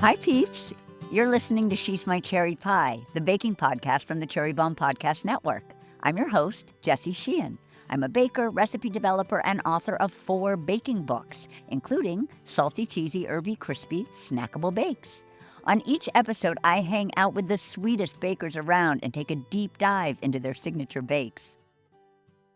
Hi, peeps. You're listening to She's My Cherry Pie, the baking podcast from the Cherry Bomb Podcast Network. I'm your host, Jessie Sheehan. I'm a baker, recipe developer, and author of 4 baking books, including Salty, Cheesy, Herby, Crispy, Snackable Bakes. On each episode, I hang out with the sweetest bakers around and take a deep dive into their signature bakes.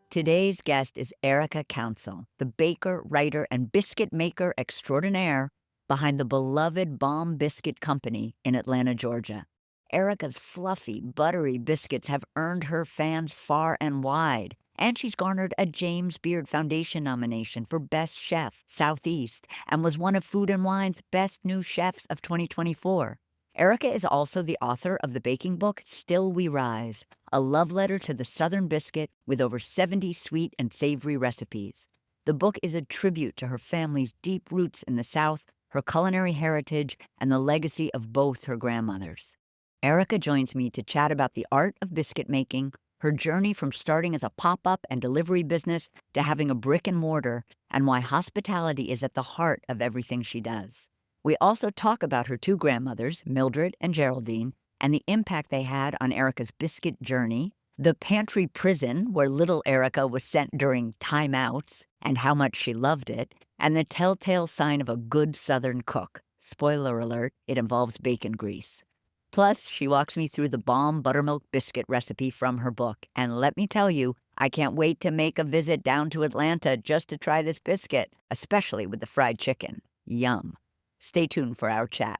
Today's guest is Erika Council, the baker, writer, and biscuit maker extraordinaire behind the beloved Bomb Biscuit Company in Atlanta, Georgia. Erika's fluffy, buttery biscuits have earned her fans far and wide, and she's garnered a James Beard Foundation nomination for Best Chef Southeast and was one of Food & Wine's Best New Chefs of 2024. Erika is also the author of the baking book Still We Rise, a love letter to the Southern Biscuit with over 70 sweet and savory recipes. The book is a tribute to her family's deep roots in the South, her culinary heritage, and the legacy of both her grandmothers. Erika joins me to chat about the art of biscuit making, her journey from starting as a pop-up and delivery business to having a brick-and-mortar, and why hospitality is at the heart of everything she does. We also talk about her 2 grandmothers, Mildred and Geraldine, and the impact they had on Erika's biscuit journey, the pantry prison where little Erika was sent during timeouts and how much she loved it, and the telltale sign of a good Southern cook. Spoiler alert, it involves bacon grease. Plus, she walks me through the Bomb Buttermilk Biscuit recipe from her book, and let me tell you, I can't wait to make a visit down to Atlanta just to try this biscuit, especially with the fried chicken. Yum. Stay tuned for our chat.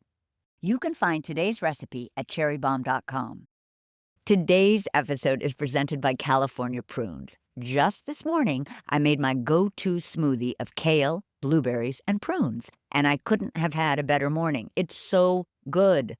You can find today's recipe at cherrybomb.com. Today's episode is presented by California Prunes. Just this morning, I made my go-to smoothie of kale, blueberries, and prunes, and I couldn't have had a better morning. It's so good.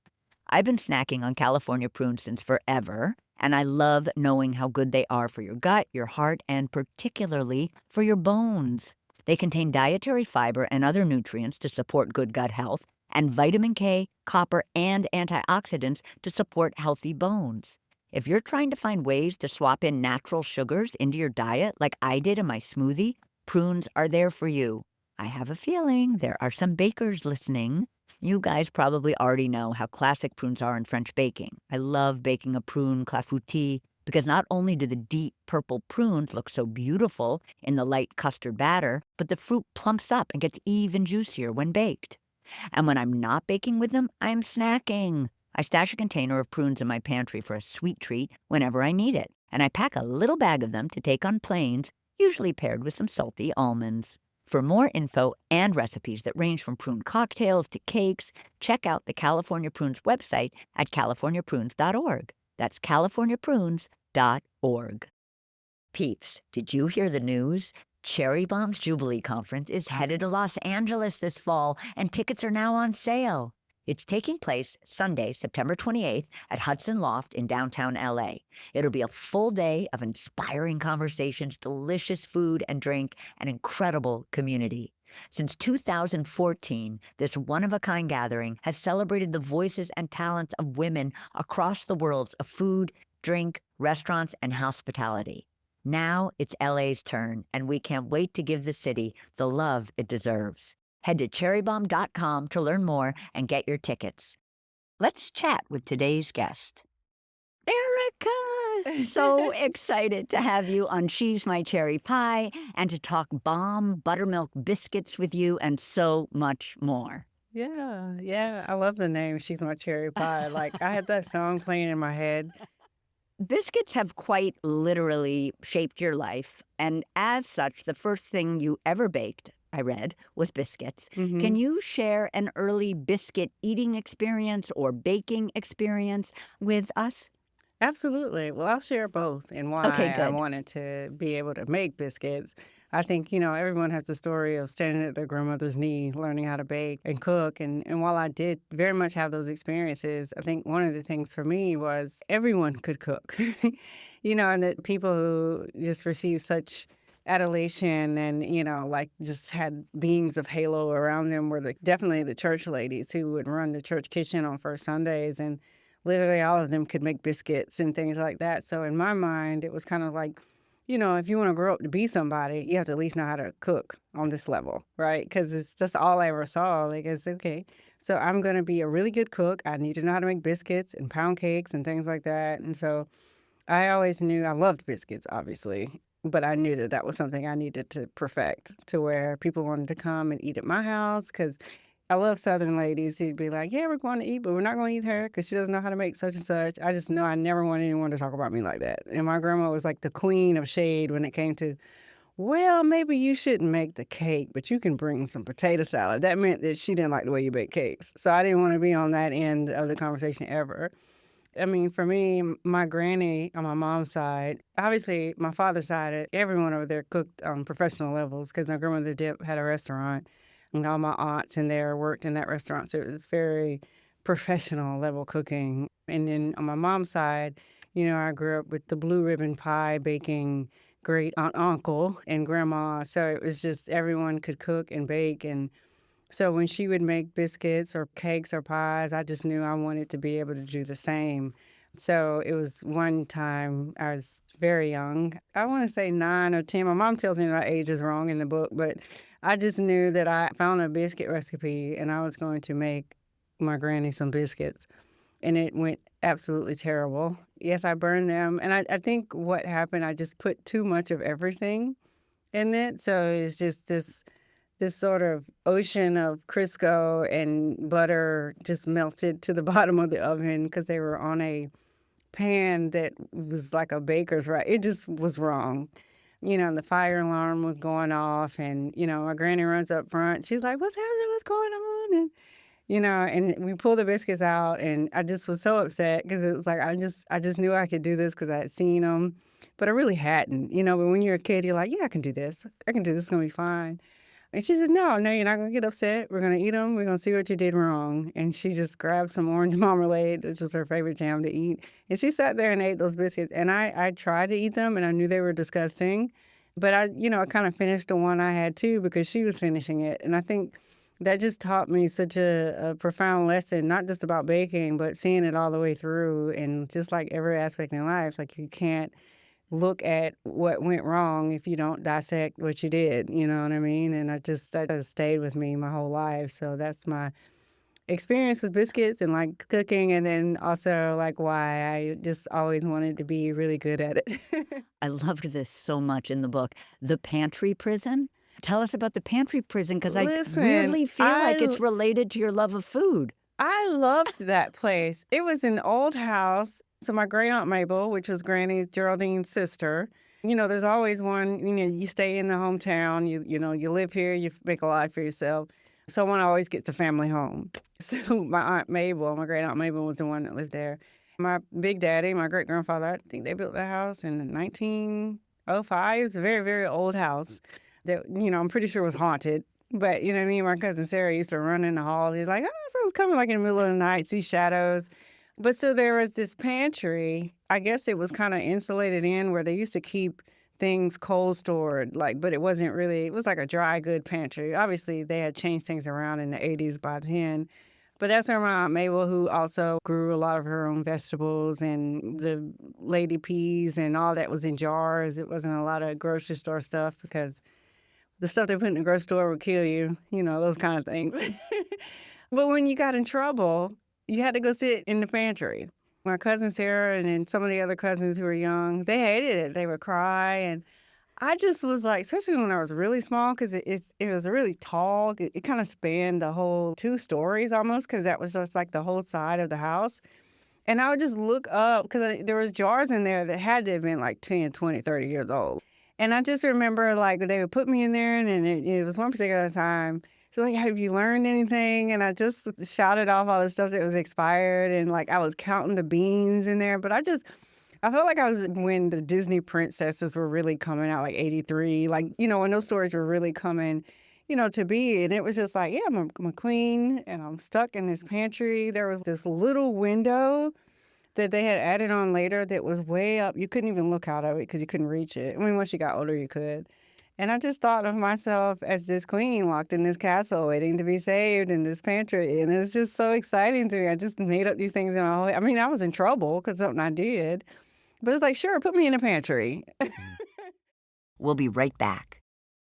I've been snacking on California prunes since forever, and I love knowing how good they are for your gut, your heart, and particularly for your bones. They contain dietary fiber and other nutrients to support good gut health, and vitamin K, copper, and antioxidants to support healthy bones. If you're trying to find ways to swap in natural sugars into your diet like I did in my smoothie, prunes are there for you. I have a feeling there are some bakers listening. You guys probably already know how classic prunes are in French baking. I love baking a prune clafoutis because not only do the deep purple prunes look so beautiful in the light custard batter, but the fruit plumps up and gets even juicier when baked. And when I'm not baking with them, I'm snacking. I stash a container of prunes in my pantry for a sweet treat whenever I need it, and I pack a little bag of them to take on planes, usually paired with some salty almonds. For more info and recipes that range from prune cocktails to cakes, check out the California Prunes website at californiaprunes.org. That's californiaprunes.org. Peeps, did you hear the news? Cherry Bomb's Jubilee Conference is headed to Los Angeles this fall, and tickets are now on sale. It's taking place Sunday, September 28th at Hudson Loft in downtown LA. It'll be a full day of inspiring conversations, delicious food and drink, and incredible community. Since 2014, this one-of-a-kind gathering has celebrated the voices and talents of women across the worlds of food, drink, restaurants, and hospitality. Now it's LA's turn, and we can't wait to give the city the love it deserves. Head to cherrybomb.com to learn more and get your tickets. Let's chat with today's guest. Erika! So excited to have you on She's My Cherry Pie and to talk Bomb Buttermilk Biscuits with you and so much more. Yeah. I love the name. She's My Cherry Pie. Like, I had that song playing in my head. Biscuits have quite literally shaped your life, and as such, the first thing you ever baked, I read, was biscuits. Can you share an early biscuit eating experience or baking experience with us? Absolutely. Well, I'll share both and why Okay, I good. wanted to be able to make biscuits. I think, everyone has the story of standing at their grandmother's knee, learning how to bake and cook. And while I did very much have those experiences, I think one of the things for me was everyone could cook, and that people who just receive such adulation and, like just had beams of halo around them were definitely the church ladies who would run the church kitchen on first Sundays. And literally all of them could make biscuits and things like that. So in my mind, it was kind of like, if you want to grow up to be somebody, you have to at least know how to cook on this level, right? Because it's just all I ever saw. Like, it's okay. So I'm going to be a really good cook. I need to know how to make biscuits and pound cakes and things like that. And so I always knew I loved biscuits, obviously, but I knew that that was something I needed to perfect to where people wanted to come and eat at my house because I love Southern ladies. He'd be like, yeah, we're going to eat, but we're not going to eat her because she doesn't know how to make such and such. I just know I never want anyone to talk about me like that. And my grandma was like the queen of shade when it came to, well, maybe you shouldn't make the cake, but you can bring some potato salad. That meant that she didn't like the way you bake cakes. So I didn't want to be on that end of the conversation ever. I mean, for me, my granny on my mom's side, obviously my father's side, everyone over there cooked on professional levels because my grandmother had a restaurant and all my aunts in there worked in that restaurant. So it was very professional level cooking. And then on my mom's side, I grew up with the blue ribbon pie baking great aunt, uncle, and grandma. So it was just everyone could cook and bake. And so when she would make biscuits or cakes or pies, I just knew I wanted to be able to do the same. So it was one time I was very young. I want to say 9 or 10. My mom tells me my age is wrong in the book, but I just knew that I found a biscuit recipe and I was going to make my granny some biscuits. And it went absolutely terrible. Yes, I burned them. And I think what happened, I just put too much of everything in it. So it's just this sort of ocean of Crisco and butter just melted to the bottom of the oven because they were on a pan that was like a baker's, right? It just was wrong. And the fire alarm was going off and, my granny runs up front. She's like, what's happening? What's going on? And we pulled the biscuits out and I just was so upset because it was like, I just knew I could do this because I had seen them, but I really hadn't, but when you're a kid, you're like, yeah, I can do this. I can do this. It's going to be fine. And she said, no, you're not going to get upset. We're going to eat them. We're going to see what you did wrong. And she just grabbed some orange marmalade, which was her favorite jam to eat. And she sat there and ate those biscuits. And I tried to eat them, and I knew they were disgusting. But I kind of finished the one I had, too, because she was finishing it. And I think that just taught me such a profound lesson, not just about baking, but seeing it all the way through. And just like every aspect in life, like you can't look at what went wrong if you don't dissect what you did, you know what I mean? And that has stayed with me my whole life. So that's my experience with biscuits and like cooking, and then also like why I just always wanted to be really good at it. I loved this so much in the book. The pantry prison. Tell us about the pantry prison because I Listen, weirdly feel like it's related to your love of food. I loved that place. It was an old house. So my great aunt Mabel, which was Granny Geraldine's sister, there's always one, you stay in the hometown, you live here, you make a life for yourself. Someone always gets a family home. So my aunt Mabel, my great aunt Mabel was the one that lived there. My big daddy, my great grandfather, I think they built the house in 1905. It's a very, very old house that, I'm pretty sure was haunted. But, me and my cousin Sarah used to run in the hall. He's like, someone's coming like in the middle of the night, see shadows. But so there was this pantry. I guess it was kind of insulated in where they used to keep things cold stored, but it wasn't really, it was like a dry good pantry. Obviously, they had changed things around in the 80s by then. But that's where my Aunt Mabel, who also grew a lot of her own vegetables and the lady peas and all that was in jars. It wasn't a lot of grocery store stuff because the stuff they put in the grocery store would kill you, those kind of things. But when you got in trouble, you had to go sit in the pantry. My cousin Sarah and then some of the other cousins who were young, they hated it. They would cry. And I just was like, especially when I was really small, because it was really tall. It kind of spanned the whole 2 stories almost, because that was just like the whole side of the house. And I would just look up, because there was jars in there that had to have been like 10, 20, 30 years old. And I just remember like they would put me in there, and it was one particular time. So like, have you learned anything? And I just shouted off all the stuff that was expired, and like I was counting the beans in there. But I felt like I was when the Disney princesses were really coming out, like 83, like, when those stories were really coming, to be. And it was just like, yeah, I'm a queen and I'm stuck in this pantry. There was this little window that they had added on later that was way up. You couldn't even look out of it because you couldn't reach it. I mean, once you got older, you could. And I just thought of myself as this queen locked in this castle waiting to be saved in this pantry. And it was just so exciting to me. I just made up these things in my whole. I mean, I was in trouble because something I did. But it's like, sure, put me in a pantry. We'll be right back.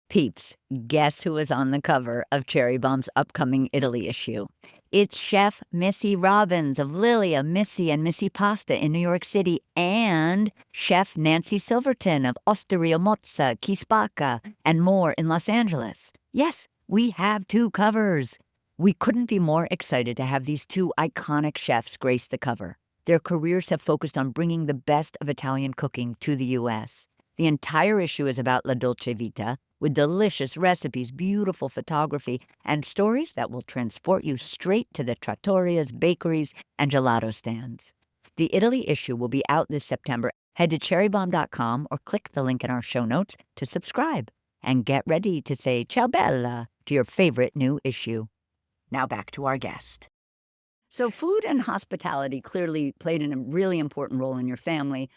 Peeps, guess who is on the cover of Cherry Bomb's upcoming Italy issue? It's Chef Missy Robbins of Lilia, Missy, and Missy Pasta in New York City, and Chef Nancy Silverton of Osteria Mozza, Chi Spacca, and more in Los Angeles. Yes, we have 2 covers. We couldn't be more excited to have these 2 iconic chefs grace the cover. Their careers have focused on bringing the best of Italian cooking to the U.S. The entire issue is about La Dolce Vita, with delicious recipes, beautiful photography, and stories that will transport you straight to the trattorias, bakeries, and gelato stands. The Italy issue will be out this September. Head to cherrybomb.com or click the link in our show notes to subscribe. And get ready to say ciao bella to your favorite new issue. Now back to our guest. So food and hospitality clearly played a really important role in your family,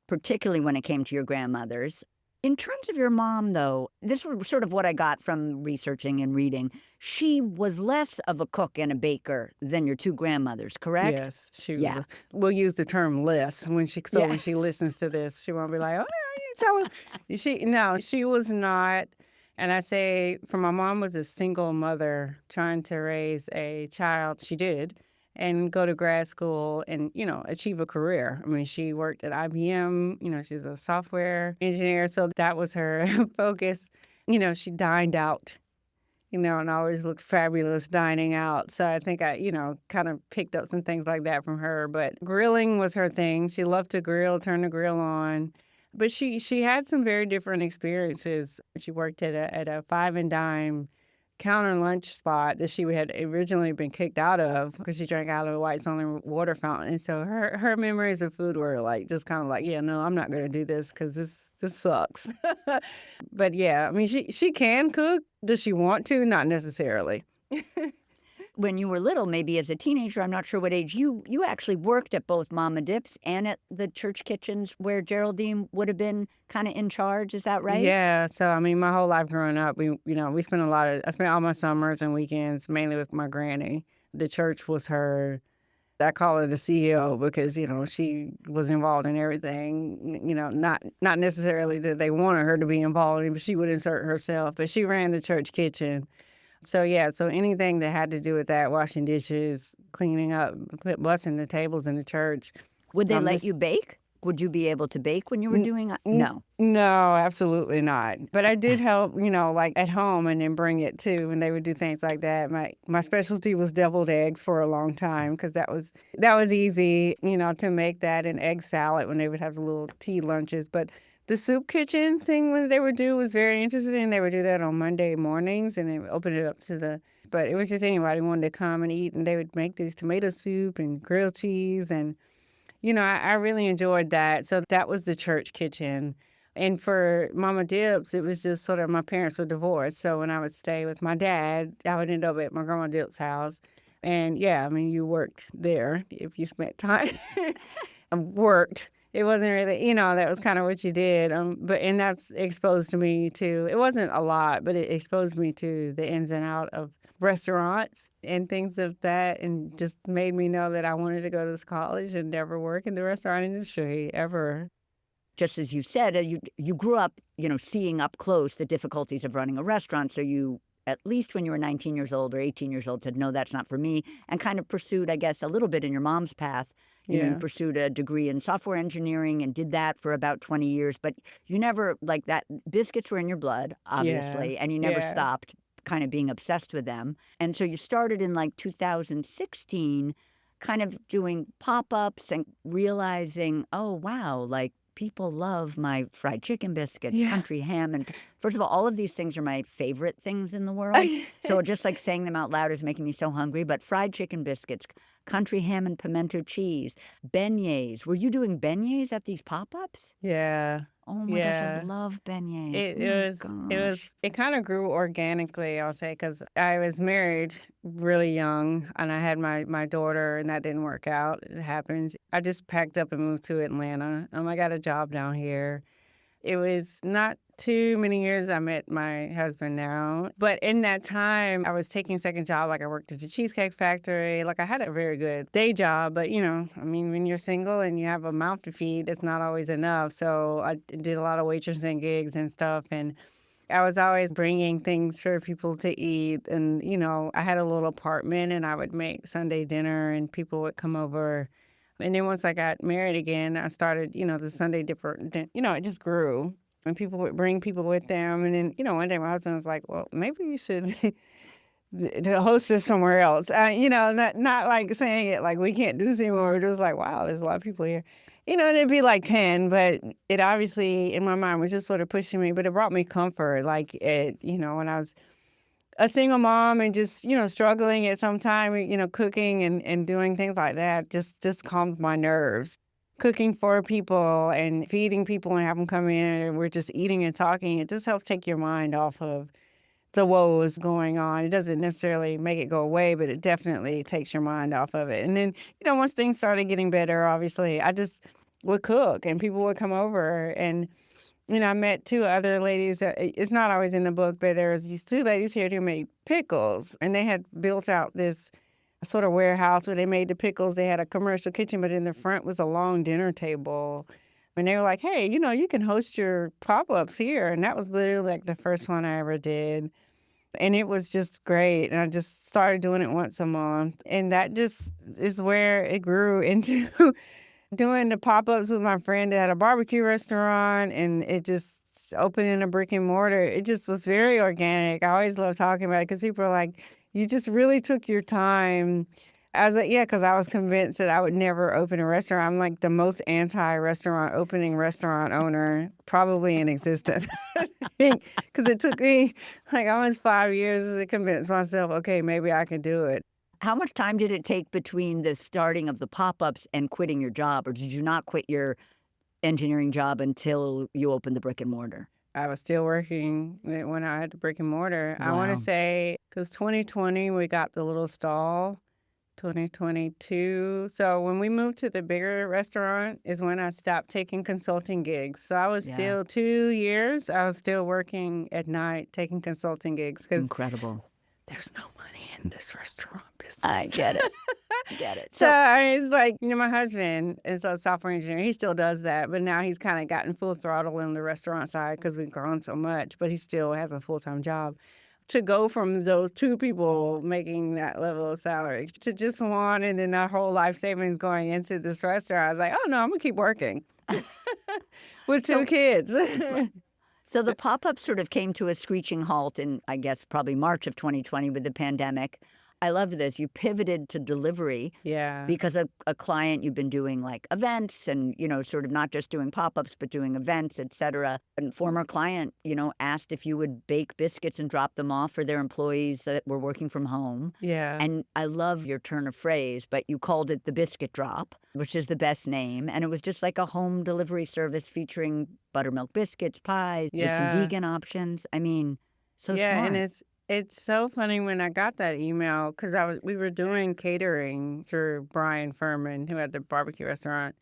particularly when it came to your grandmothers. In terms of your mom, though, this was sort of what I got from researching and reading. She was less of a cook and a baker than your 2 grandmothers, correct? Yes, she was. We'll use the term less when she when she listens to this, she won't be like, "Oh, you tell her." No, she was not. And I say, for my mom was a single mother trying to raise a child. She did. And go to grad school and, achieve a career. I mean, she worked at IBM, she's a software engineer. So that was her focus. She dined out, and always looked fabulous dining out. So I think I, kind of picked up some things like that from her. But grilling was her thing. She loved to grill, turn the grill on. But she had some very different experiences. She worked at a five and dime counter lunch spot that she had originally been kicked out of because she drank out of a whites only water fountain. And so her memories of food were like just kind of like, yeah, no, I'm not going to do this because this sucks. But yeah, I mean, she can cook. Does she want to? Not necessarily. When you were little, maybe as a teenager, I'm not sure what age, you actually worked at both Mama Dip's and at the church kitchens where Geraldine would have been kind of in charge. Is that right? Yeah. So, I mean, my whole life growing up, we spent I spent all my summers and weekends mainly with my granny. The church was her, I call her the CEO because, she was involved in everything, not necessarily that they wanted her to be involved in, but she would insert herself. But she ran the church kitchen. So, yeah, so anything that had to do with that, washing dishes, cleaning up, bussing the tables in the church. Would they let you bake? Would you be able to bake when you were doing it? No. No, absolutely not. But I did help, like at home and then bring it too. And they would do things like that. My specialty was deviled eggs for a long time because that was easy, to make that, and egg salad when they would have the little tea lunches. But the soup kitchen thing when they would do was very interesting. They would do that on Monday mornings and they would open it up but it was just anybody who wanted to come and eat, and they would make these tomato soup and grilled cheese. And, I really enjoyed that. So that was the church kitchen. And for Mama Dip's, it was just sort of, my parents were divorced. So when I would stay with my dad, I would end up at my grandma Dip's house. And yeah, I mean, you worked there if you spent time. Worked. It wasn't really, that was kind of what you did. And that's exposed me to, it wasn't a lot, but it exposed me to the ins and out of restaurants and things of that, and just made me know that I wanted to go to this college and never work in the restaurant industry ever. Just as you said, you grew up, seeing up close the difficulties of running a restaurant. So you, at least when you were 19 years old or 18 years old, said, no, that's not for me, and kind of pursued, I guess, a little bit in your mom's path. You pursued a degree in software engineering and did that for about 20 years. But you never, like that, biscuits were in your blood, obviously, and you never stopped kind of being obsessed with them. And so you started in like 2016 kind of doing pop-ups and realizing, oh, wow, like people love my fried chicken biscuits, country ham. And first of all of these things are my favorite things in the world. So just like saying them out loud is making me so hungry. But fried chicken biscuits, country ham and pimento cheese, beignets. Were you doing beignets at these pop-ups? Yeah. Oh my gosh, I love beignets. It kind of grew organically, I'll say, because I was married really young and I had my daughter, and that didn't work out. It happens. I just packed up and moved to Atlanta. I got a job down here. It was not too many years I met my husband now. But in that time, I was taking second job. Like I worked at the Cheesecake Factory. Like I had a very good day job. But, I mean, when you're single and you have a mouth to feed, it's not always enough. So I did a lot of waitressing gigs and stuff. And I was always bringing things for people to eat. And, I had a little apartment and I would make Sunday dinner and people would come over. And then once I got married again, I started, the Sunday dipper, it just grew. And people would bring people with them. And then, one day my husband was like, well, maybe you should to host this somewhere else. Not like saying it like we can't do this anymore. We're just like, wow, there's a lot of people here. And it'd be like 10, but it obviously in my mind was just sort of pushing me, but it brought me comfort. Like when I was a single mom and just, struggling at some time, cooking and doing things like that just calmed my nerves. Cooking for people and feeding people and have them come in and we're just eating and talking, it just helps take your mind off of the woes going on. It doesn't necessarily make it go away, but it definitely takes your mind off of it. And then, once things started getting better, obviously, I just would cook and people would come over. And, I met two other ladies that it's not always in the book, but there was these two ladies here who made pickles. And they had built out this sort of warehouse where they made the pickles. They had a commercial kitchen, but in the front was a long dinner table. And they were like, hey, you can host your pop-ups here. And that was literally like the first one I ever did. And it was just great. And I just started doing it once a month. And that just is where it grew into doing the pop-ups with my friend that had a barbecue restaurant. And it just opening a brick-and-mortar. It just was very organic. I always love talking about it because people are like, you just really took your time. I was like, yeah, because I was convinced that I would never open a restaurant. I'm like the most anti-restaurant opening restaurant owner probably in existence. Because it took me like almost 5 years to convince myself, okay, maybe I can do it. How much time did it take between the starting of the pop-ups and quitting your job? Or did you not quit your engineering job until you opened the brick and mortar? I was still working when I had the brick and mortar. I want Wow. to say, because 2020, we got the little stall. 2022. So when we moved to the bigger restaurant is when I stopped taking consulting gigs. So I was still 2 years. I was still working at night taking consulting gigs because Incredible. there's no money in this restaurant business. I get it. Get it. So I was like, my husband is a software engineer. He still does that, but now he's kind of gotten full throttle in the restaurant side because we've grown so much, but he still has a full-time job. To go from those two people making that level of salary to just one and then our whole life savings going into this restaurant, I was like, oh, no, I'm going to keep working with two kids. So the pop-up sort of came to a screeching halt in, I guess, probably March of 2020 with the pandemic. I love this. You pivoted to delivery because a client, you've been doing like events and, sort of not just doing pop-ups, but doing events, et cetera. And former client, asked if you would bake biscuits and drop them off for their employees that were working from home. Yeah. And I love your turn of phrase, but you called it the Biscuit Drop, which is the best name. And it was just like a home delivery service featuring buttermilk biscuits, pies, with some vegan options. I mean, so smart. And it's so funny when I got that email because we were doing catering through Brian Furman, who had the barbecue restaurant.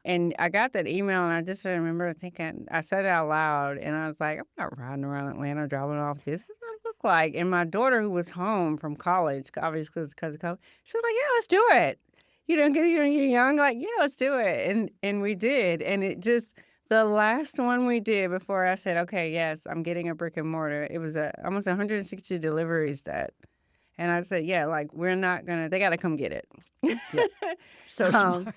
And I got that email and I just remember thinking, I said it out loud and I was like, I'm not riding around Atlanta dropping off this. What does that look like? And my daughter, who was home from college, obviously because of COVID, she was like, yeah, let's do it. Because you're young, like, yeah, let's do it. And we did. And it just... The last one we did before I said, okay, yes, I'm getting a brick and mortar, it was almost 160 deliveries and I said, yeah, like, they got to come get it. Yeah. So smart.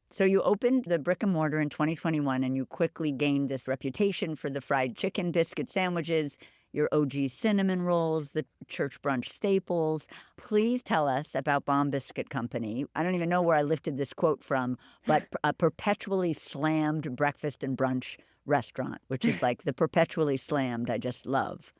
So you opened the brick and mortar in 2021 and you quickly gained this reputation for the fried chicken biscuit sandwiches, your OG cinnamon rolls, the church brunch staples. Please tell us about Bomb Biscuit Company. I don't even know where I lifted this quote from, but a perpetually slammed breakfast and brunch restaurant, which is like the perpetually slammed I just love.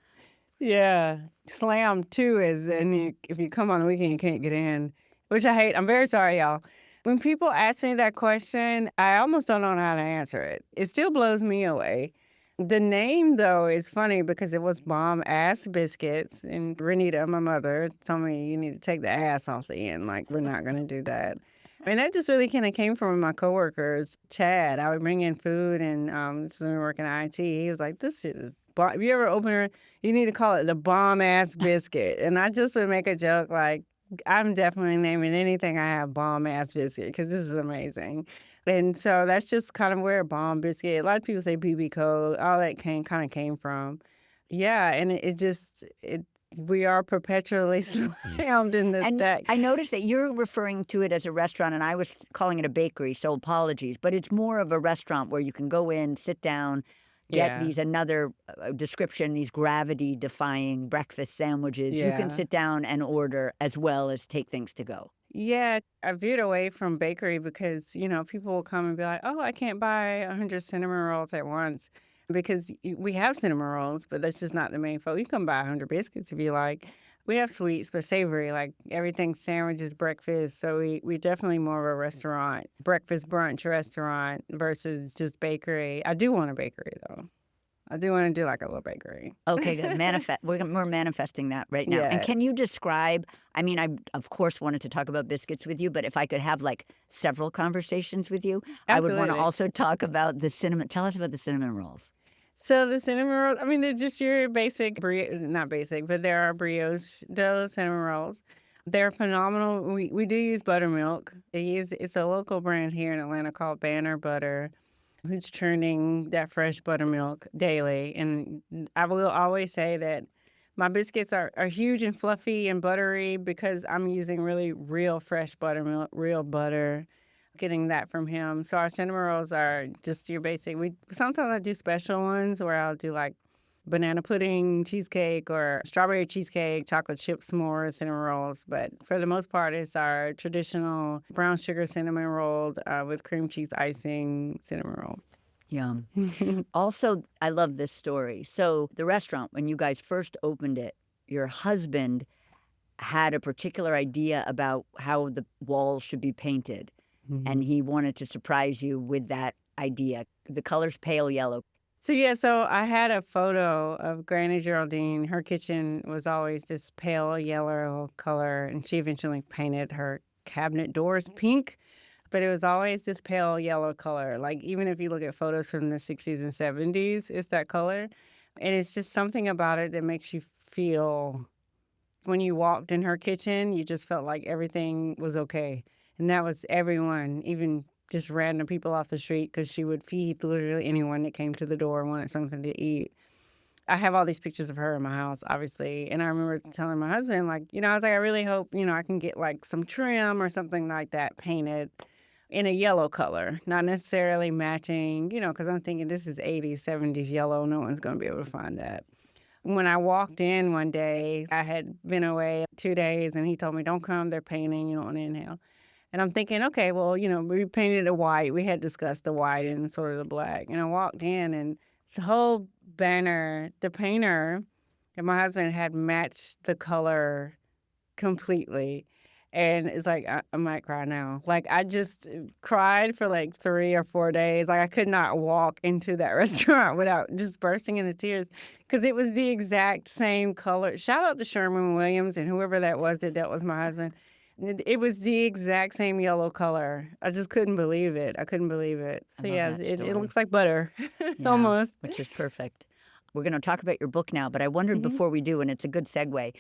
Yeah. Slam, too, is if you come on the weekend, you can't get in, which I hate. I'm very sorry, y'all. When people ask me that question, I almost don't know how to answer it. It still blows me away. The name, though, is funny because it was Bomb Ass Biscuits. And Renita, my mother, told me you need to take the ass off the end. Like, we're not going to do that. And that just really kind of came from my coworkers. Chad, I would bring in food, and so we were working at IT. He was like, "This shit is bomb. If you ever open it, you need to call it the bomb ass biscuit." And I just would make a joke like, "I'm definitely naming anything I have bomb ass biscuit because this is amazing." And so that's just kind of where Bomb Biscuit. A lot of people say BB code. All that came from. Yeah, and it just it we are perpetually slammed in And that. I noticed that you're referring to it as a restaurant, and I was calling it a bakery, so apologies. But it's more of a restaurant where you can go in, sit down, get Yeah, these another description, these gravity-defying breakfast sandwiches. You can yeah. sit down and order as well as take things to go. Yeah, I veered away from bakery because, people will come and be like, "Oh, I can't buy 100 cinnamon rolls at once," because we have cinnamon rolls, but that's just not the main focus. You can buy 100 biscuits if you like. We have sweets, but savory, like everything sandwiches, breakfast. So we definitely more of a restaurant, breakfast brunch restaurant versus just bakery. I do want a bakery though. I do want to do like a little bakery. Okay, good. We're manifesting that right now. And Yeah, can you describe? I mean, I of course wanted to talk about biscuits with you, but if I could have like several conversations with you, I would want to absolutely. also talk about the cinnamon. Tell us about the cinnamon rolls. So the cinnamon rolls, I mean, they're just your basic, not basic, but there are brioche dough cinnamon rolls. They're phenomenal. We do use buttermilk. It's a local brand here in Atlanta called Banner Butter, who's churning that fresh buttermilk daily. And I will always say that my biscuits are huge and fluffy and buttery because I'm using really real fresh buttermilk, real butter, getting that from him. So our cinnamon rolls are just your basic. We sometimes I do special ones where I'll do like banana pudding, cheesecake, or strawberry cheesecake, chocolate chip s'mores, cinnamon rolls. But for the most part, it's our traditional brown sugar cinnamon rolled with cream cheese icing cinnamon roll. Yum. Also, I love this story. So, the restaurant, when you guys first opened it, your husband had a particular idea about how the walls should be painted, and Mhm. he wanted to surprise you with that idea. The color's pale yellow. So I had a photo of Granny Geraldine. Her kitchen was always this pale yellow color, and she eventually painted her cabinet doors pink. But it was always this pale yellow color. Like, even if you look at photos from the 60s and 70s, it's that color. And it's just something about it that makes you feel when you walked in her kitchen, you just felt like everything was okay. And that was everyone, even just random people off the street, because she would feed literally anyone that came to the door and wanted something to eat. I have all these pictures of her in my house, obviously. And I remember telling my husband, like, I was like, I really hope, I can get like some trim or something like that painted in a yellow color, not necessarily matching, because I'm thinking this is 80s, 70s yellow. No one's going to be able to find that. When I walked in one day, I had been away 2 days, and he told me, "Don't come, they're painting, you don't want to inhale." And I'm thinking, okay, well, we painted it white. We had discussed the white and sort of the black. And I walked in, and the whole banner, the painter and my husband had matched the color completely. And it's like, I might cry now. Like, I just cried for like 3 or 4 days. Like, I could not walk into that restaurant without just bursting into tears because it was the exact same color. Shout out to Sherman Williams and whoever that was that dealt with my husband. It was the exact same yellow color. I just couldn't believe it. I couldn't believe it. I So, love yeah, that it story. looks like butter Yeah, almost. which is perfect. We're going to talk about your book now, but I wondered Mhm. before we do, and it's a good segue.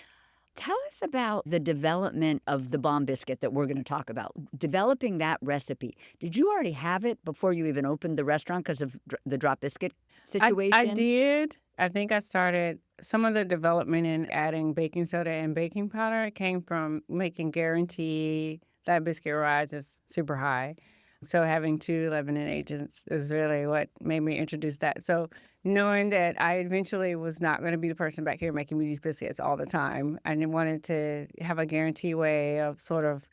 Tell us about the development of the Bomb Biscuit that we're going to talk about. Developing that recipe. Did you already have it before you even opened the restaurant because of the drop biscuit I situation? did. I think I started some of the development in adding baking soda and baking powder came from making guarantee that biscuit rises super high. So having two leavening agents is really what made me introduce that. So knowing that I eventually was not going to be the person back here making me these biscuits all the time, I wanted to have a guarantee way of sort of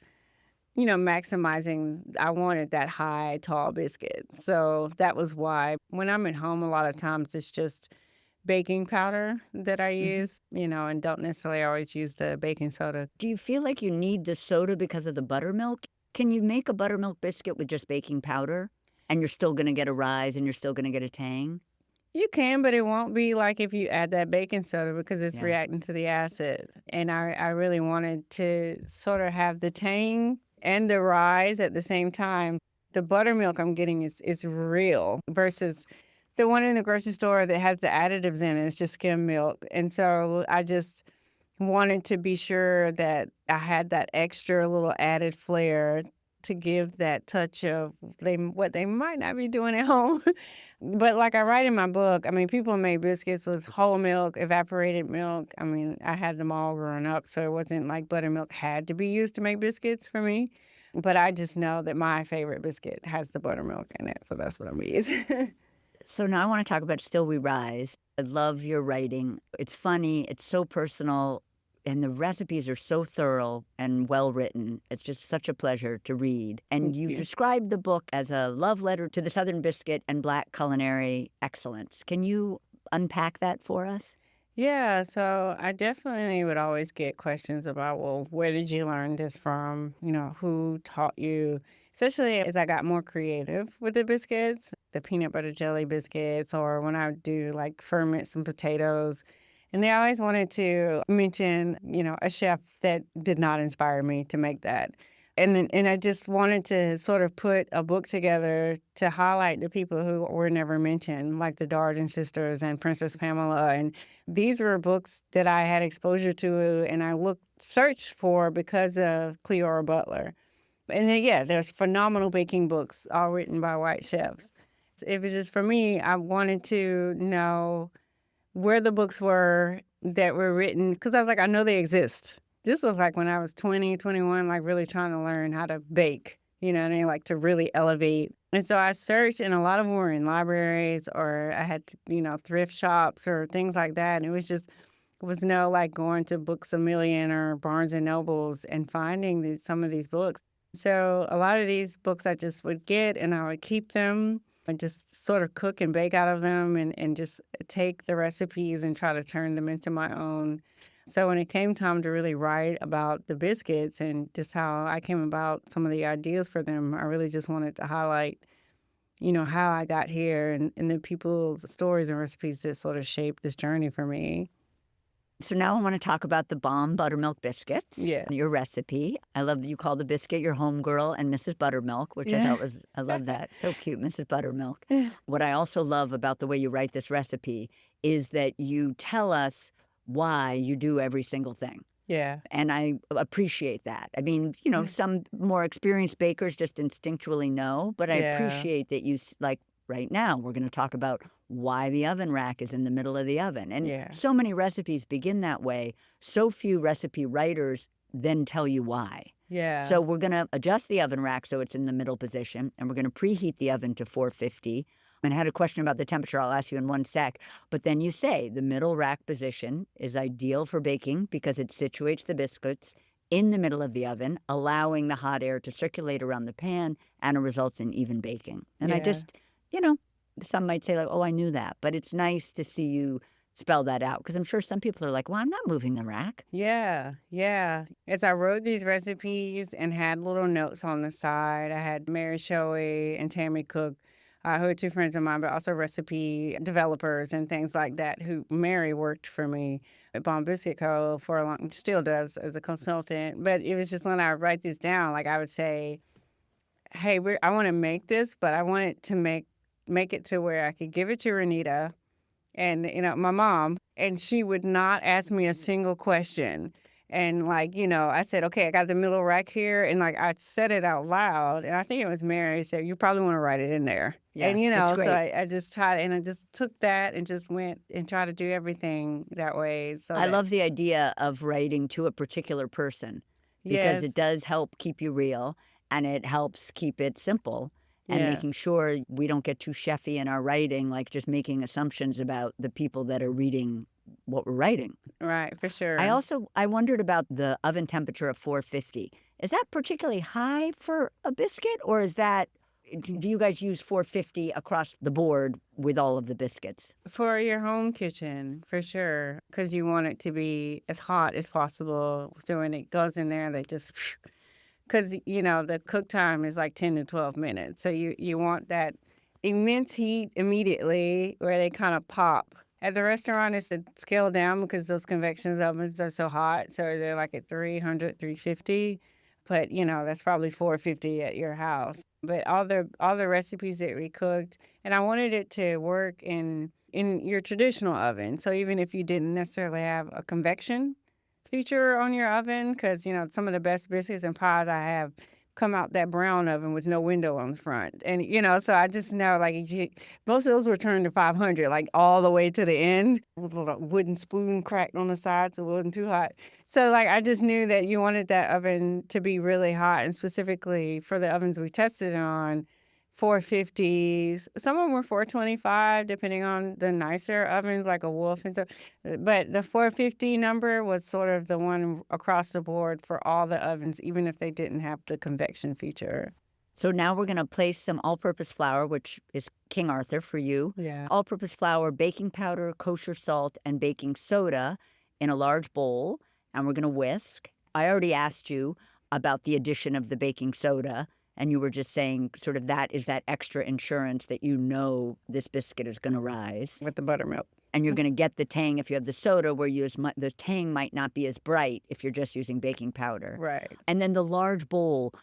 maximizing. I wanted that high, tall biscuit. So that was why when I'm at home, a lot of times it's just baking powder that I Hmm. use, and don't necessarily always use the baking soda. Do you feel like you need the soda because of the buttermilk? Can you make a buttermilk biscuit with just baking powder and you're still going to get a rise and you're still going to get a tang? You can, but it won't be like if you add that baking soda because it's Yeah. reacting to the acid. And I really wanted to sort of have the tang and the rise at the same time. The buttermilk I'm getting is real versus the one in the grocery store that has the additives in it. It's just skim milk. And so I just wanted to be sure that I had that extra little added flair to give that touch of what they might not be doing at home. But like I write in my book, I mean, people made biscuits with whole milk, evaporated milk. I mean, I had them all growing up, so it wasn't like buttermilk had to be used to make biscuits for me. But I just know that my favorite biscuit has the buttermilk in it, so that's what I'm using. So now I want to talk about Still We Rise. I love your writing. It's funny, it's so personal, and the recipes are so thorough and well written. It's just such a pleasure to read. And Thank you you. described the book as a love letter to the Southern Biscuit and Black culinary excellence. Can you unpack that for us? Yeah, so I definitely would always get questions about, well, where did you learn this from? Who taught you? Especially as I got more creative with the biscuits, the peanut butter jelly biscuits, or when I would do like ferment some potatoes. And they always wanted to mention, a chef that did not inspire me to make that. And I just wanted to sort of put a book together to highlight the people who were never mentioned, like the Darden sisters and Princess Pamela. And these were books that I had exposure to and I searched for because of Cleora Butler. And then, yeah, there's phenomenal baking books all written by white chefs. It was just, for me, I wanted to know where the books were that were written, because I was like, I know they exist. This was like when I was 20, 21, like really trying to learn how to bake, and I like to really elevate. And so I searched, and a lot of them were in libraries, or I had, thrift shops or things like that. And it was no like going to Books A Million or Barnes and Nobles and finding some of these books. So a lot of these books I just would get and I would keep them and just sort of cook and bake out of them and just take the recipes and try to turn them into my own. So when it came time to really write about the biscuits and just how I came about some of the ideas for them, I really just wanted to highlight, how I got here and the people's stories and recipes that sort of shaped this journey for me. So now I want to talk about the Bomb Buttermilk Biscuits, Yeah. your recipe. I love that you call the biscuit your homegirl and Mrs. Buttermilk, which I Yeah. thought I love that. So cute, Mrs. Buttermilk. What I also love about the way you write this recipe is that you tell us why you do every single thing. Yeah. And I appreciate that. I mean, some more experienced bakers just instinctually know, but I Yeah. appreciate that like right now, we're going to talk about why the oven rack is in the middle of the oven. And Yeah. so many recipes begin that way. So few recipe writers then tell you why. Yeah. So we're going to adjust the oven rack so it's in the middle position, and we're going to preheat the oven to 450. And I had a question about the temperature. I'll ask you in one sec. But then you say the middle rack position is ideal for baking because it situates the biscuits in the middle of the oven, allowing the hot air to circulate around the pan, and it results in even baking. And I Yeah. just, some might say like, oh, I knew that. But it's nice to see you spell that out because I'm sure some people are like, well, I'm not moving the rack. Yeah, yeah. As I wrote these recipes and had little notes on the side, I had Mary Shoei and Tammy Cook, who are two friends of mine, but also recipe developers and things like that. Mary worked for me at Bomb Biscuit Co. Still does as a consultant. But it was just when I write this down, like I would say, hey, I want to make this, but I want it to make it to where I could give it to Renita and, my mom, and she would not ask me a single question. And I said, okay, I got the middle rack here. And I said it out loud. And I think it was Mary said, you probably want to write it in there. Yeah, And, it's so great. I just tried, and I just took that and just went and tried to do everything that way. I love the idea of writing to a particular person because Yes. it does help keep you real and it helps keep it simple and Yes. making sure we don't get too chefy in our writing, like just making assumptions about the people that are reading what we're writing. Right, for sure. I wondered about the oven temperature of 450. Is that particularly high for a biscuit, or do you guys use 450 across the board with all of the biscuits? For your home kitchen, for sure, because you want it to be as hot as possible. So when it goes in there, they just, because, the cook time is like 10 to 12 minutes. So you want that immense heat immediately where they kind of pop. At the restaurant, it's to scale down because those convection ovens are so hot. So they're like at 300, 350. But, that's probably $4.50 at your house. But all the recipes that we cooked, and I wanted it to work in your traditional oven. So even if you didn't necessarily have a convection feature on your oven, because, some of the best biscuits and pies I have come out that brown oven with no window on the front. And, so I just know, like, most of those were turned to 500, like, all the way to the end with a little wooden spoon cracked on the side so it wasn't too hot. So, like, I just knew that you wanted that oven to be really hot, and specifically for the ovens we tested on, 450s. Some of them were 425, depending on the nicer ovens, like a Wolf and stuff. But the 450 number was sort of the one across the board for all the ovens, even if they didn't have the convection feature. So now we're going to place some all-purpose flour, which is King Arthur for you. Yeah. All-purpose flour, baking powder, kosher salt, and baking soda in a large bowl, and we're going to whisk. I already asked you about the addition of the baking soda, and you were just saying sort of that is that extra insurance that this biscuit is going to rise. With the buttermilk. And you're going to get the tang if you have the soda, where the tang might not be as bright if you're just using baking powder. Right. And then the large bowl,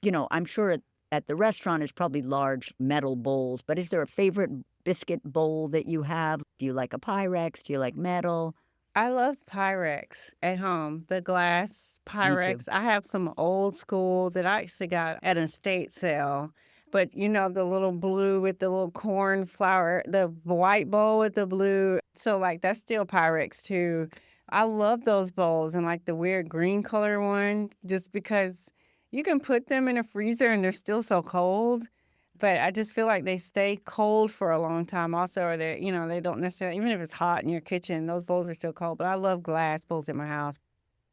I'm sure at the restaurant is probably large metal bowls, but is there a favorite biscuit bowl that you have? Do you like a Pyrex? Do you like metal? I love Pyrex at home, the glass Pyrex. I have some old school that I actually got at an estate sale. But, the little blue with the little corn flour, the white bowl with the blue. So, like, that's still Pyrex, too. I love those bowls, and, like, the weird green color one, just because you can put them in a freezer and they're still so cold. But I just feel like they stay cold for a long time also, or they don't necessarily, even if it's hot in your kitchen, those bowls are still cold. But I love glass bowls at my house.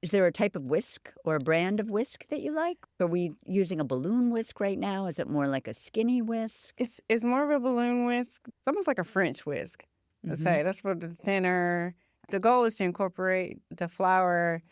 Is there a type of whisk or a brand of whisk that you like? Are we using a balloon whisk right now? Is it more like a skinny whisk? It's more of a balloon whisk. It's almost like a French whisk. Let's say that's for the thinner. The goal is to incorporate the flour,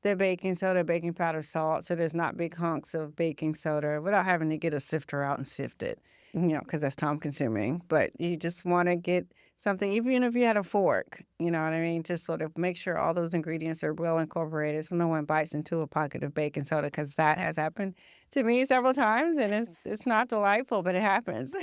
the baking soda, baking powder, salt, so there's not big hunks of baking soda without having to get a sifter out and sift it, because that's time consuming. But you just want to get something, even if you had a fork, you know what I mean? Just sort of make sure all those ingredients are well incorporated so no one bites into a pocket of baking soda, because that has happened to me several times, and it's not delightful, but it happens.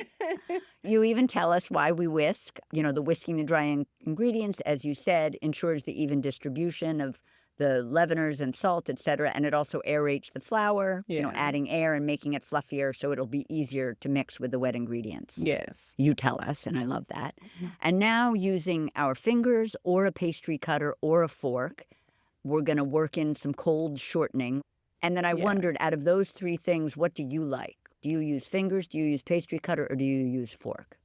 You even tell us why we whisk. The whisking the dry ingredients, as you said, ensures the even distribution of the leaveners and salt, etc. And it also aerates the flour, adding air and making it fluffier so it'll be easier to mix with the wet ingredients. Yes. You tell us, and I love that. And now, using our fingers or a pastry cutter or a fork, we're going to work in some cold shortening. And then I wondered, out of those three things, what do you like? Do you use fingers, do you use pastry cutter, or do you use fork?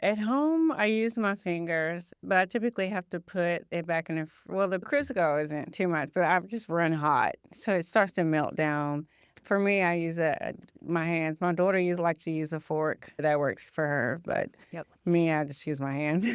At home, I use my fingers, but I typically have to put it back in the Crisco isn't too much, but I just run hot, so it starts to melt down. For me, I use my hands. My daughter likes to use a fork. That works for her, but me, I just use my hands.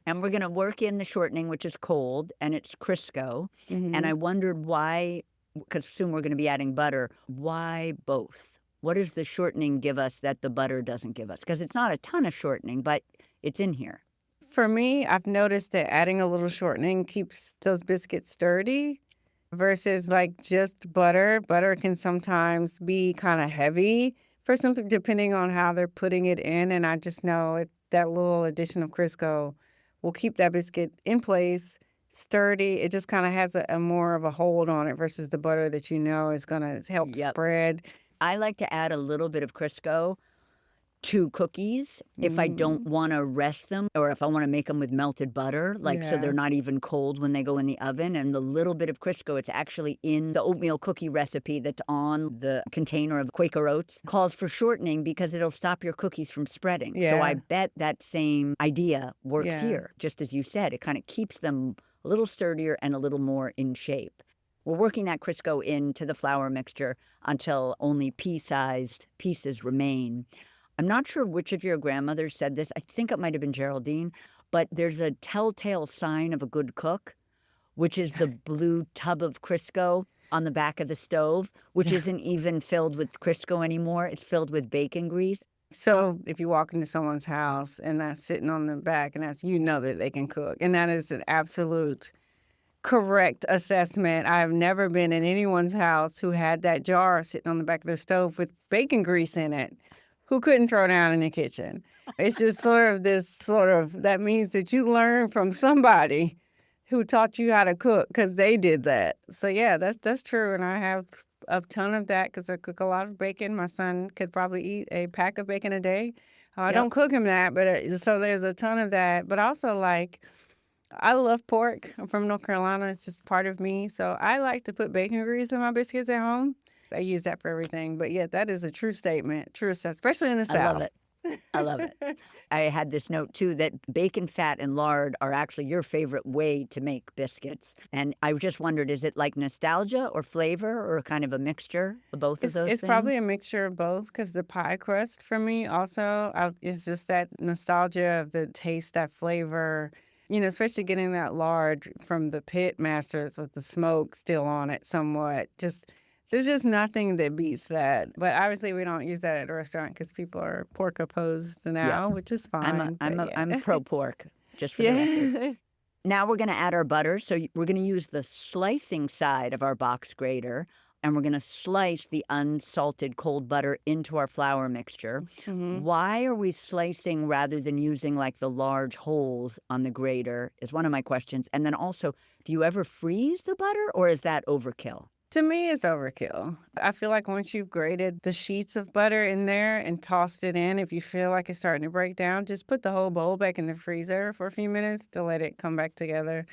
And we're going to work in the shortening, which is cold, and it's Crisco. And I wondered why, because soon we're going to be adding butter, why both? What does the shortening give us that the butter doesn't give us? Because it's not a ton of shortening, but it's in here. For me, I've noticed that adding a little shortening keeps those biscuits sturdy versus like just butter. Butter can sometimes be kind of heavy for something, depending on how they're putting it in. And I just know that little addition of Crisco will keep that biscuit in place, sturdy. It just kind of has a more of a hold on it versus the butter that is going to help spread. I like to add a little bit of Crisco to cookies if I don't want to rest them, or if I want to make them with melted butter, so they're not even cold when they go in the oven. And the little bit of Crisco, it's actually in the oatmeal cookie recipe that's on the container of Quaker Oats, calls for shortening because it'll stop your cookies from spreading. So I bet that same idea works here. Just as you said, it kind of keeps them a little sturdier and a little more in shape. We're working that Crisco into the flour mixture until only pea-sized pieces remain. I'm not sure which of your grandmothers said this. I think it might have been Geraldine. But there's a telltale sign of a good cook, which is the blue tub of Crisco on the back of the stove, which isn't even filled with Crisco anymore. It's filled with bacon grease. So if you walk into someone's house and that's sitting on the back, and that they can cook. And that is an absolute correct assessment. I've never been in anyone's house who had that jar sitting on the back of their stove with bacon grease in it, who couldn't throw down in the kitchen. It's just that means that you learn from somebody who taught you how to cook because they did that. So yeah, that's true. And I have a ton of that because I cook a lot of bacon. My son could probably eat a pack of bacon a day. I Yep. don't cook him that, but so there's a ton of that. But also, like, I love pork. I'm from North Carolina. It's just part of me. So I like to put bacon grease in my biscuits at home. I use that for everything. But yeah, that is a true statement, true assessment, especially in the I love South. it. I love it. I had this note too that bacon fat and lard are actually your favorite way to make biscuits. And I just wondered, is it like nostalgia or flavor or kind of a mixture of both of those It's things? probably a mixture of both because the pie crust for me also is just that nostalgia of the taste, that flavor, especially getting that lard from the pit masters with the smoke still on it somewhat. There's just nothing that beats that. But obviously we don't use that at a restaurant because people are pork opposed now, which is fine. I'm pro pork, just for the record. Yeah. Now we're going to add our butter. So we're going to use the slicing side of our box grater, and we're going to slice the unsalted cold butter into our flour mixture. Mhm. Why are we slicing rather than using like the large holes on the grater is one of my questions. And then also, do you ever freeze the butter or is that overkill? To me, it's overkill. I feel like once you've grated the sheets of butter in there and tossed it in, if you feel like it's starting to break down, just put the whole bowl back in the freezer for a few minutes to let it come back together.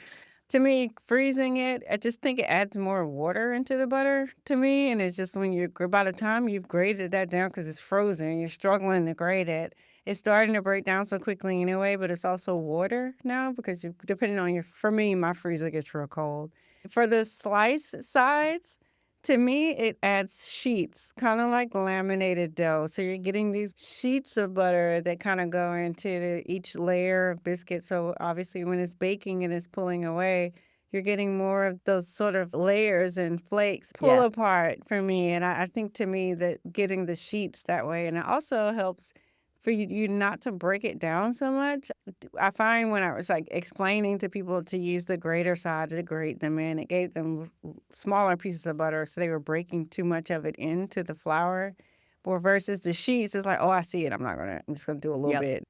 To me, freezing it, I just think it adds more water into the butter to me. And it's just by the time you've grated that down because it's frozen, you're struggling to grate it, it's starting to break down so quickly anyway, but it's also water now because depending on for me, my freezer gets real cold. For the slice sides, to me, it adds sheets, kind of like laminated dough. So you're getting these sheets of butter that kind of go into each layer of biscuit. So obviously when it's baking and it's pulling away, you're getting more of those sort of layers and flakes pull Yeah. apart for me. And I think to me that getting the sheets that way, and it also helps for you not to break it down so much. I find when I was like explaining to people to use the grater side to grate them in, it gave them smaller pieces of butter, so they were breaking too much of it into the flour. Or versus the sheets, it's like, oh, I see it. I'm just gonna do a little Yep. bit.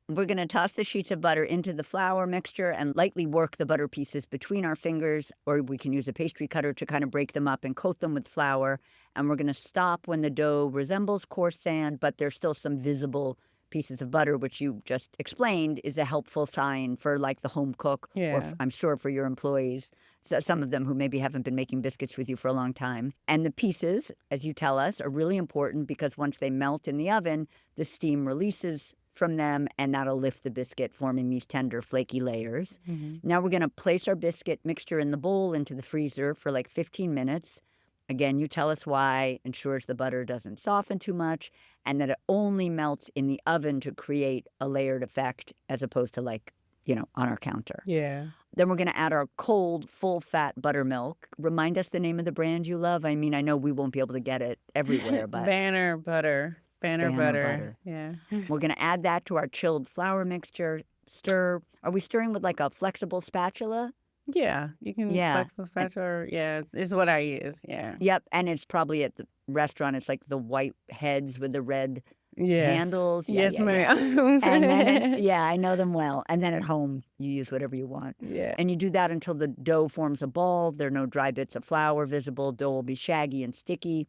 We're going to toss the sheets of butter into the flour mixture and lightly work the butter pieces between our fingers, or we can use a pastry cutter to kind of break them up and coat them with flour. And we're going to stop when the dough resembles coarse sand, but there's still some visible pieces of butter, which you just explained is a helpful sign for like the home cook, or Yeah. I'm sure for your employees, so some of them who maybe haven't been making biscuits with you for a long time. And the pieces, as you tell us, are really important because once they melt in the oven, the steam releases from them, and that'll lift the biscuit, forming these tender, flaky layers. Mhm. Now we're going to place our biscuit mixture in the bowl into the freezer for like 15 minutes. Again, you tell us why, ensures the butter doesn't soften too much, and that it only melts in the oven to create a layered effect as opposed to like, on our counter. Yeah. Then we're going to add our cold, full-fat buttermilk. Remind us the name of the brand you love. I mean, I know we won't be able to get it everywhere, but Banner butter. Banner butter. Yeah. we're going to add that to our chilled flour mixture. Stir. Are we stirring with like a flexible spatula? Yeah. You can Yeah. flex the spatula. Yeah, is what I use. Yeah. Yep. And it's probably at the restaurant. It's like the white heads with the red Yes. handles. Yeah, Yes, yeah, ma'am. And then, I know them well. And then at home, you use whatever you want. Yeah. And you do that until the dough forms a ball. There are no dry bits of flour visible. Dough will be shaggy and sticky.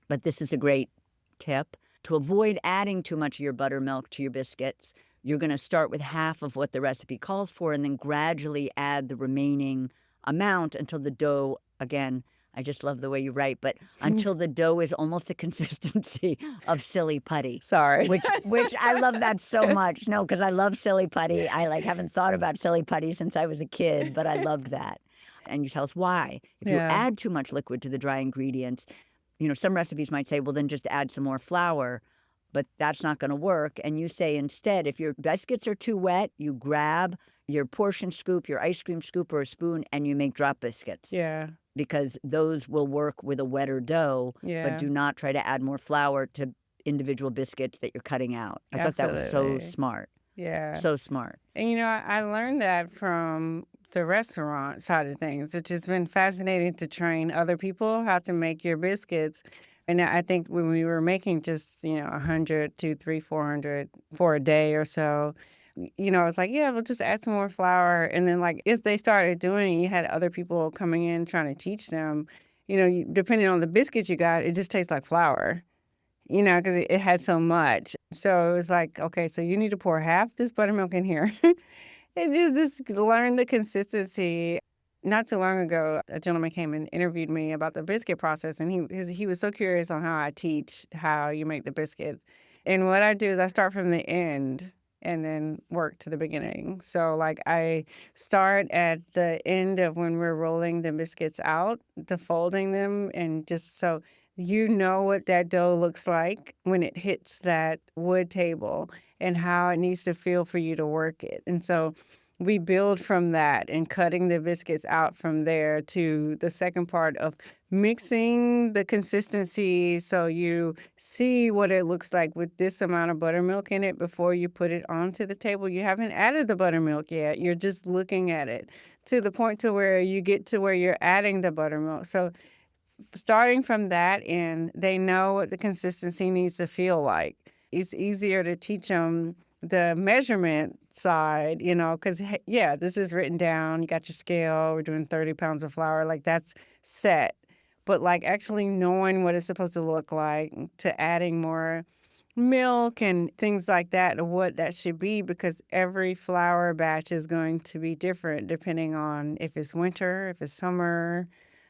But this is a great tip. To avoid adding too much of your buttermilk to your biscuits, you're going to start with half of what the recipe calls for and then gradually add the remaining amount until the dough, again, I just love the way you write, but until the dough is almost the consistency of silly putty. Sorry. Which I love that so much. No, because I love silly putty. I haven't thought about silly putty since I was a kid, but I loved that. And you tell us why. If you Yeah. add too much liquid to the dry ingredients, some recipes might say, well, then just add some more flour, but that's not going to work. And you say instead, if your biscuits are too wet, you grab your portion scoop, your ice cream scoop or a spoon, and you make drop biscuits. Yeah. Because those will work with a wetter dough, Yeah. but do not try to add more flour to individual biscuits that you're cutting out. I thought that was so Absolutely. smart. Yeah. So smart. And I learned that from the restaurant side of things, which has been fascinating to train other people how to make your biscuits. And I think when we were making just, 100, 2, 3, 400 for a day or so, it's like, yeah, we'll just add some more flour. And then, like, as they started doing it, you had other people coming in trying to teach them, depending on the biscuits you got, it just tastes like flour, because it had so much. So it was like, okay, so you need to pour half this buttermilk in here. And just learn the consistency. Not too long ago, a gentleman came and interviewed me about the biscuit process, and he was so curious on how I teach how you make the biscuits. And what I do is I start from the end and then work to the beginning. So, like, I start at the end of when we're rolling the biscuits out, to folding them, and just so you know what that dough looks like when it hits that wood table and how it needs to feel for you to work it. And so we build from that and cutting the biscuits out from there to the second part of mixing the consistency so you see what it looks like with this amount of buttermilk in it before you put it onto the table. You haven't added the buttermilk yet. You're just looking at it to the point to where you get to where you're adding the buttermilk. So starting from that end, they know what the consistency needs to feel like. It's easier to teach them the measurement side, because, yeah, this is written down. You got your scale. We're doing 30 pounds of flour. Like, that's set. But, like, actually knowing what it's supposed to look like, to adding more milk and things like that, or what that should be, because every flour batch is going to be different depending on if it's winter, if it's summer.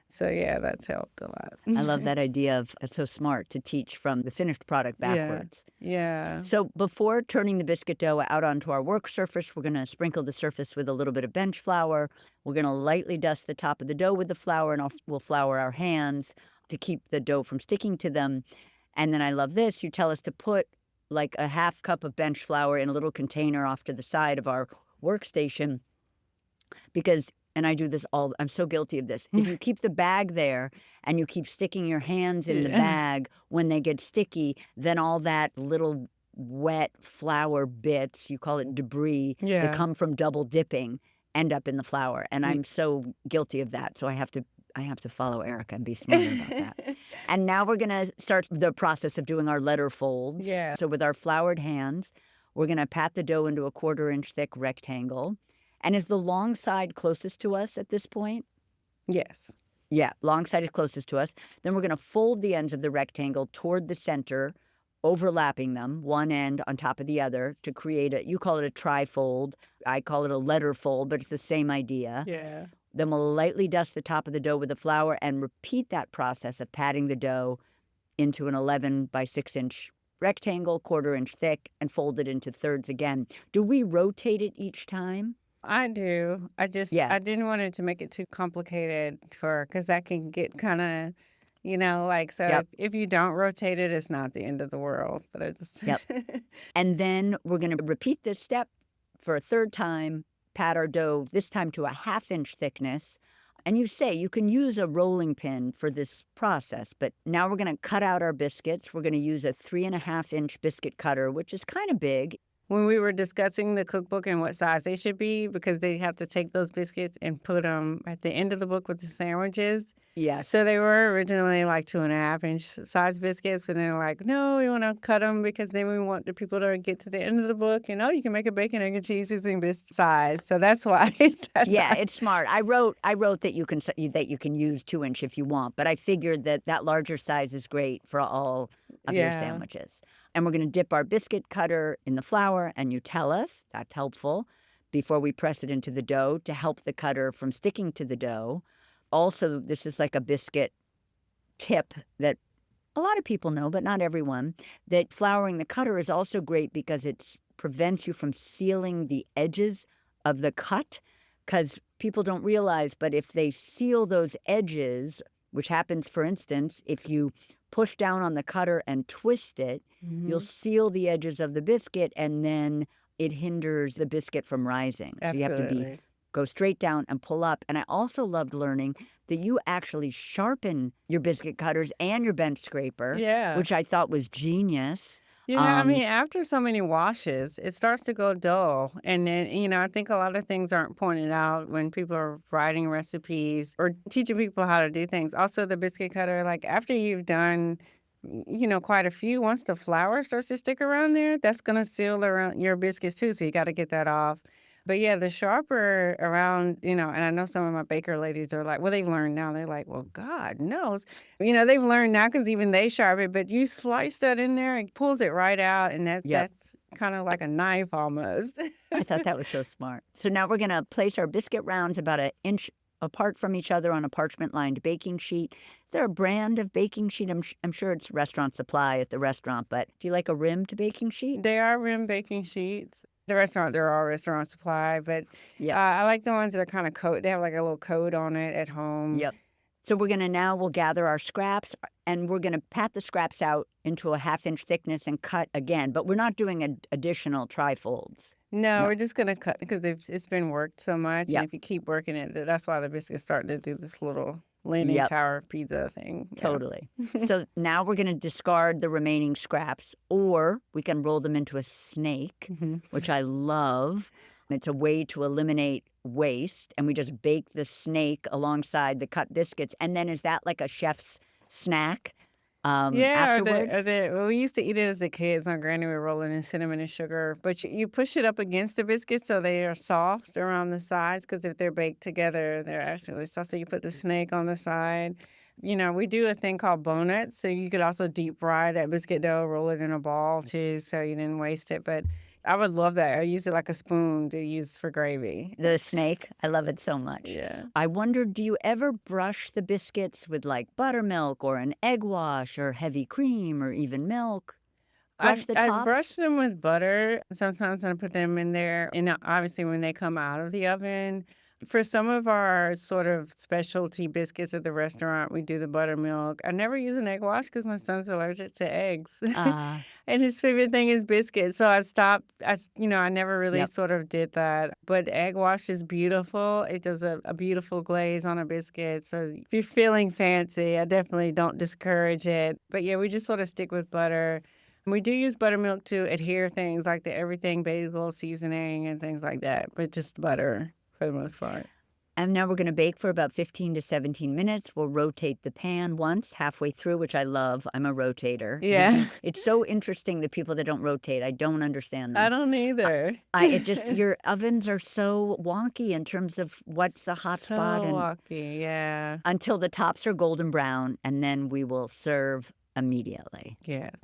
So, yeah, that's helped a lot. I love that idea of it's so smart to teach from the finished product backwards. Yeah. So before turning the biscuit dough out onto our work surface, we're going to sprinkle the surface with a little bit of bench flour. We're going to lightly dust the top of the dough with the flour, and we'll flour our hands to keep the dough from sticking to them. And then I love this. You tell us to put like a half cup of bench flour in a little container off to the side of our workstation because, and I do this I'm so guilty of this. If you keep the bag there and you keep sticking your hands in the bag, when they get sticky, then all that little wet flour bits, you call it debris, that come from double dipping, end up in the flour. And I'm so guilty of that. So I have to follow Erika and be smarter about that. And now we're going to start the process of doing our letter folds. Yeah. So with our floured hands, we're going to pat the dough into a 1/4-inch thick rectangle. And is the long side closest to us at this point? Yes. Yeah, long side is closest to us. Then we're going to fold the ends of the rectangle toward the center, overlapping them, one end on top of the other, to create you call it a trifold. I call it a letter fold, but it's the same idea. Yeah. Then we'll lightly dust the top of the dough with the flour and repeat that process of patting the dough into an 11 by 6-inch rectangle, 1/4-inch thick, and fold it into thirds again. Do we rotate it each time? I do. I didn't want it to make it too complicated because that can get kind of, if you don't rotate it, it's not the end of the world. But I just. Yep. And then we're going to repeat this step for a third time, pat our dough, this time to a 1/2-inch thickness. And you say you can use a rolling pin for this process, but now we're going to cut out our biscuits. We're going to use a 3.5-inch biscuit cutter, which is kind of big. When we were discussing the cookbook and what size they should be, because they have to take those biscuits and put them at the end of the book with the sandwiches. Yes. So they were originally like 2.5-inch size biscuits, and they're like, no, we want to cut them because then we want the people to get to the end of the book. And you can make a bacon, egg, and cheese using this size. So that's why it's that size. It's smart. I wrote that you can use 2-inch if you want, but I figured that larger size is great for all of your sandwiches. And we're going to dip our biscuit cutter in the flour, and you tell us, that's helpful, before we press it into the dough to help the cutter from sticking to the dough. Also, this is like a biscuit tip that a lot of people know, but not everyone, that flouring the cutter is also great because it prevents you from sealing the edges of the cut, because people don't realize, but if they seal those edges, which happens, for instance, if you push down on the cutter and twist it, you'll seal the edges of the biscuit, and then it hinders the biscuit from rising. Absolutely. So you have to go straight down and pull up. And I also loved learning that you actually sharpen your biscuit cutters and your bench scraper, which I thought was genius. Yeah, I mean, after so many washes, it starts to go dull. And then, I think a lot of things aren't pointed out when people are writing recipes or teaching people how to do things. Also, the biscuit cutter, like after you've done, quite a few, once the flour starts to stick around there, that's going to seal around your biscuits too. So you got to get that off. But yeah, the sharper around, and I know some of my baker ladies are like, well, they've learned now. They're like, well, God knows. They've learned now because even they sharpen, but you slice that in there, it pulls it right out. And Yep. that's kind of like a knife almost. I thought that was so smart. So now we're going to place our biscuit rounds about an inch apart from each other on a parchment-lined baking sheet. Is there a brand of baking sheet? I'm sure it's Restaurant Supply at the restaurant, but do you like a rimmed baking sheet? They are rim baking sheets. They're all Restaurant Supply, but Yep. I like the ones that are kind of coat. They have like a little coat on it at home. Yep. So we'll gather our scraps and we're going to pat the scraps out into a 1/2 inch thickness and cut again. But we're not doing additional trifolds. No, No. we're just gonna cut because it's been worked so much. Yep. And if you keep working it, that's why the biscuit's starting to do this little leaning Yep. tower pizza thing. Yeah. Totally. So now we're going to discard the remaining scraps, or we can roll them into a snake, which I love. It's a way to eliminate waste, and we just bake the snake alongside the cut biscuits. And then is that like a chef's snack afterwards? Well, we used to eat it as a kid. My granny would roll it in cinnamon and sugar. But you push it up against the biscuits so they are soft around the sides because if they're baked together, they're absolutely soft. So you put the snake on the side. We do a thing called bonuts. So you could also deep fry that biscuit dough, roll it in a ball too, so you didn't waste it. But I would love that. I use it like a spoon to use for gravy. The snake, I love it so much. Yeah. I wonder, do you ever brush the biscuits with like buttermilk or an egg wash or heavy cream or even milk? Brush the I tops? brush them with butter. Sometimes I put them in there. And obviously, when they come out of the oven, for some of our sort of specialty biscuits at the restaurant, we do the buttermilk. I never use an egg wash because my son's allergic to eggs. And his favorite thing is biscuits. So I stopped. I never really Yep. sort of did that. But egg wash is beautiful. It does a beautiful glaze on a biscuit. So if you're feeling fancy, I definitely don't discourage it. But yeah, we just sort of stick with butter. We do use buttermilk to adhere things like the everything bagel seasoning and things like that, but just butter for the most part. And now we're going to bake for about 15 to 17 minutes. We'll rotate the pan once halfway through, which I love. I'm a rotator. Yeah. It's so interesting, the people that don't rotate. I don't understand them. I don't either. Your ovens are so wonky in terms of what's the hot So spot and wacky, yeah. until the tops are golden brown, and then we will serve immediately. Yes.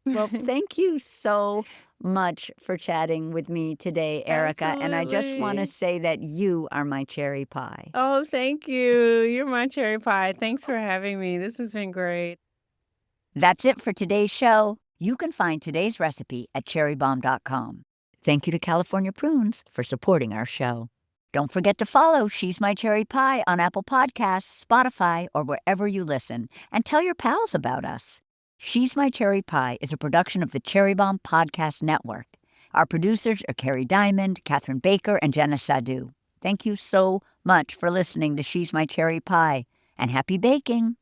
Well, thank you so much for chatting with me today, Erika. And I just want to Absolutely. say that you are my cherry pie. Oh, thank you. You're my cherry pie. Thanks for having me. This has been great. That's it for today's show. You can find today's recipe at cherrybomb.com. Thank you to California Prunes for supporting our show. Don't forget to follow She's My Cherry Pie on Apple Podcasts, Spotify, or wherever you listen. And tell your pals about us. She's My Cherry Pie is a production of the Cherry Bomb Podcast Network. Our producers are Carrie Diamond, Catherine Baker, and Jenna Sadu. Thank you so much for listening to She's My Cherry Pie, and happy baking!